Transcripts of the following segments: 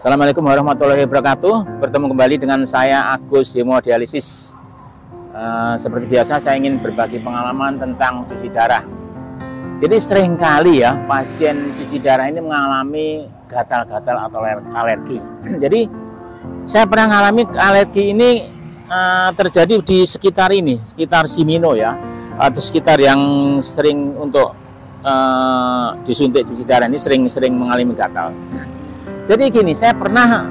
Assalamualaikum warahmatullahi wabarakatuh. Bertemu kembali dengan saya Agus Hemodialisis. Seperti biasa saya ingin berbagi pengalaman tentang cuci darah. Jadi seringkali ya pasien cuci darah ini mengalami gatal-gatal atau alergi. Jadi saya pernah mengalami alergi ini terjadi di sekitar ini, sekitar Simino ya, atau sekitar yang sering untuk disuntik cuci darah ini sering mengalami gatal. Jadi gini, saya pernah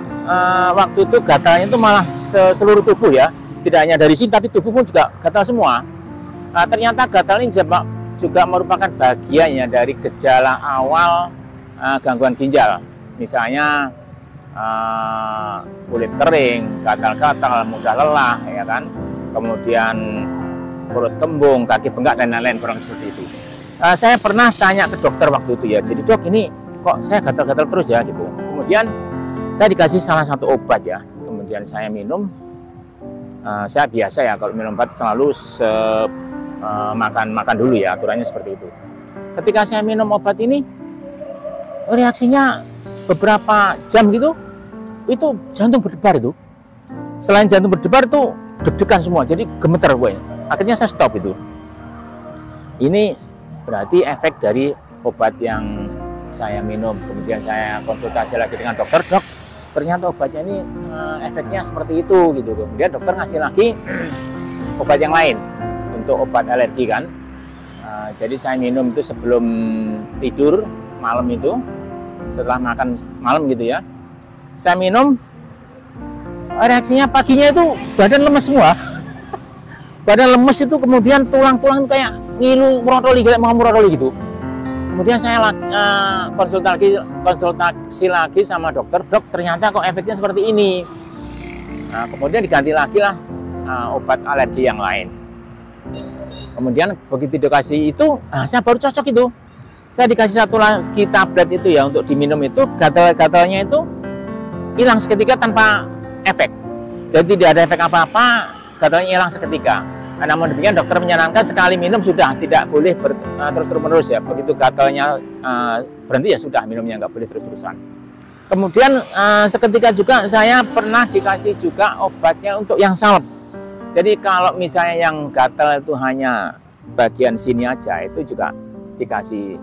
waktu itu gatalnya itu malah seluruh tubuh ya, tidak hanya dari sini tapi tubuh pun juga gatal semua. Ternyata gatal ini juga merupakan bagiannya dari gejala awal gangguan ginjal, misalnya kulit kering, gatal-gatal, mudah lelah, ya kan, kemudian perut kembung, kaki bengkak dan lain-lain kurang seperti itu. Saya pernah tanya ke dokter waktu itu ya, jadi dok ini kok saya gatal-gatal terus ya gitu. Kemudian saya dikasih salah satu obat ya, kemudian saya minum. Saya biasa ya kalau minum obat selalu makan dulu ya, aturannya seperti itu. Ketika saya minum obat ini, reaksinya beberapa jam gitu, itu jantung berdebar itu. Selain jantung berdebar itu deg-degan semua, jadi gemeter gue. Akhirnya saya stop itu. Ini berarti efek dari obat yang saya minum. Kemudian saya konsultasi lagi dengan dokter, dok ternyata obatnya ini efeknya seperti itu gitu. Kemudian dokter ngasih lagi obat yang lain untuk obat alergi kan. Jadi saya minum itu sebelum tidur malam itu, setelah makan malam gitu ya, saya minum. Reaksinya paginya itu badan lemes semua. Badan lemes itu, kemudian tulang-tulang kayak ngilu merotoli, kayak mau merotoli gitu. Kemudian saya konsultasi lagi sama dokter, dok ternyata kok efeknya seperti ini. Nah, kemudian diganti lagi lah obat alergi yang lain. Kemudian begitu dikasih itu, saya baru cocok itu. Saya dikasih satu lagi tablet itu ya untuk diminum itu, gatal-gatalnya itu hilang seketika tanpa efek. Jadi tidak ada efek apa-apa, gatalnya hilang seketika. Namun demikian dokter menyarankan sekali minum sudah, tidak boleh terus-menerus ya. Begitu gatalnya berhenti ya sudah, minumnya nggak boleh terus-terusan. Kemudian seketika juga saya pernah dikasih juga obatnya untuk yang salep. Jadi kalau misalnya yang gatal itu hanya bagian sini aja, itu juga dikasih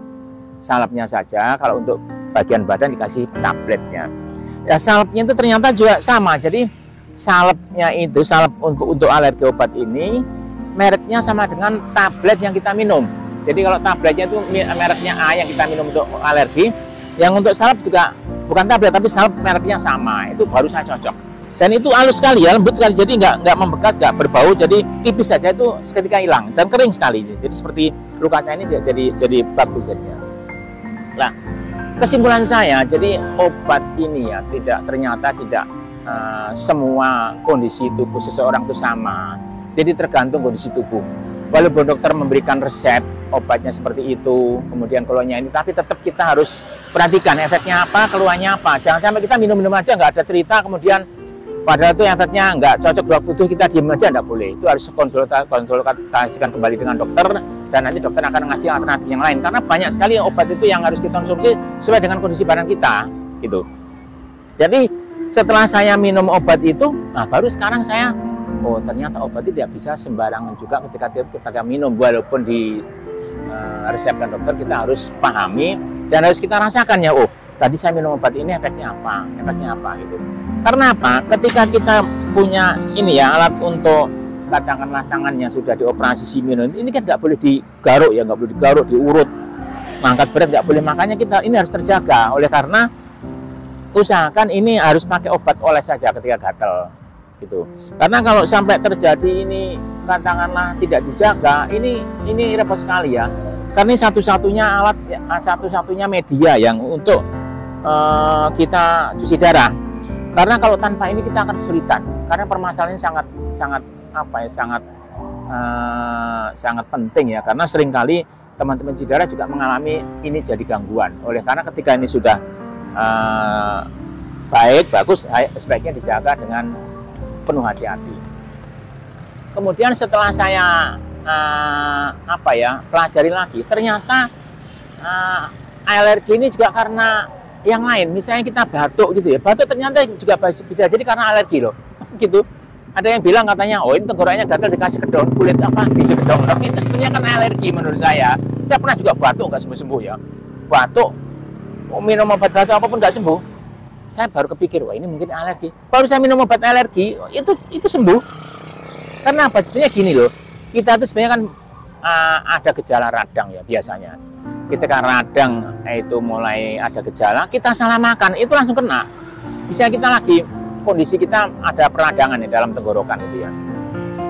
salepnya saja. Kalau untuk bagian badan dikasih tabletnya. Ya salepnya itu ternyata juga sama. Jadi salepnya itu, salep untuk alergi obat ini mereknya sama dengan tablet yang kita minum. Jadi kalau tabletnya itu mereknya A yang kita minum untuk alergi, yang untuk salep juga bukan tablet tapi salep mereknya sama. Itu baru saya cocok. Dan itu halus sekali ya, lembut sekali. Jadi nggak membekas, nggak berbau. Jadi tipis saja itu seketika hilang dan kering sekali. Jadi seperti luka saya ini jadi bagus jadinya. Nah, kesimpulan saya, jadi obat ini ya ternyata tidak semua kondisi tubuh seseorang itu sama. Jadi tergantung kondisi tubuh. Walaupun dokter memberikan resep obatnya seperti itu, kemudian keluarnya ini, tapi tetap kita harus perhatikan efeknya apa, keluarnya apa. Jangan sampai kita minum-minum aja nggak ada cerita, kemudian padahal itu efeknya nggak cocok buat tubuh, kita diem aja, nggak boleh. Itu harus konsultasikan kembali dengan dokter, dan nanti dokter akan ngasih alternatif yang lain. Karena banyak sekali obat itu yang harus kita konsumsi sesuai dengan kondisi badan kita, gitu. Jadi setelah saya minum obat itu, nah baru sekarang saya, oh ternyata obat itu tidak bisa sembarangan juga ketika minum, walaupun di resepkan dokter kita harus pahami dan harus kita rasakan ya, oh tadi saya minum obat ini efeknya apa gitu. Karena apa? Ketika kita punya ini ya alat untuk katakanlah tangannya sudah dioperasi Simino, ini kan nggak boleh digaruk ya, nggak boleh digaruk, diurut, mengangkat berat nggak boleh, makanya kita ini harus terjaga. Oleh karena usahakan ini harus pakai obat oles saja ketika gatal gitu. Karena kalau sampai terjadi ini katakanlah tidak dijaga, ini repot sekali ya. Karena satu-satunya alat, satu-satunya media yang untuk kita cuci darah. Karena kalau tanpa ini kita akan kesulitan. Karena permasalahan ini sangat penting ya. Karena seringkali teman-teman cuci darah juga mengalami ini jadi gangguan. Oleh karena ketika ini sudah bagus, sebaiknya dijaga dengan penuh hati-hati. Kemudian setelah saya pelajari lagi, ternyata alergi ini juga karena yang lain. Misalnya kita batuk gitu ya, batuk ternyata juga bisa jadi karena alergi loh, gitu. Ada yang bilang katanya, oh ini tenggorokannya gatal dikasih ke daun kulit apa, biji kedong. Tapi itu sebenarnya kan alergi menurut saya. Saya pernah juga batuk nggak sembuh-sembuh ya. Batuk, minum obat batuk apapun nggak sembuh. Saya baru kepikir, wah ini mungkin alergi. Baru saya minum obat alergi, itu sembuh. Karena apa? Sebenarnya gini loh, kita itu sebenarnya kan ada gejala radang ya biasanya. Ketika radang itu mulai ada gejala, kita salah makan, itu langsung kena. Misalnya kita lagi kondisi kita ada peradangan di dalam tenggorokan itu ya.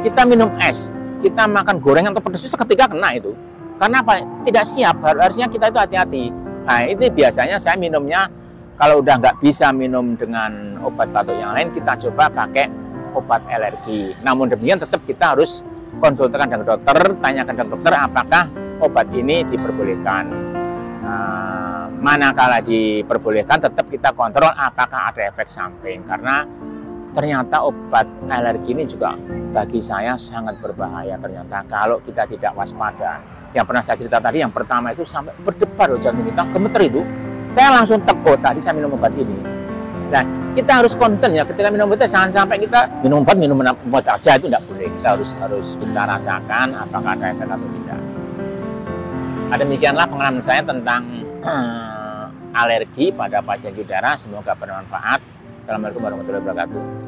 Kita minum es, kita makan gorengan atau pedas seketika kena itu. Karena apa? Tidak siap. Harusnya kita itu hati-hati. Nah, itu biasanya saya minumnya kalau udah nggak bisa minum dengan obat batuk yang lain, kita coba pakai obat alergi. Namun demikian tetap kita harus konsultasikan dengan dokter, tanyakan dengan dokter apakah obat ini diperbolehkan. Manakala diperbolehkan, tetap kita kontrol apakah ada efek samping, karena ternyata obat alergi ini juga bagi saya sangat berbahaya ternyata kalau kita tidak waspada. Yang pernah saya cerita tadi, yang pertama itu sampai berdebar loh jantung kita, gemeter itu. Saya langsung teko, tadi saya minum obat ini. Nah, kita harus concern ya ketika minum obat, jangan sampai kita minum obat aja, itu tidak boleh. Kita harus kita rasakan apakah ada efek atau tidak. Demikianlah pengalaman saya tentang alergi pada pasien darah. Semoga bermanfaat. Assalamualaikum warahmatullahi wabarakatuh.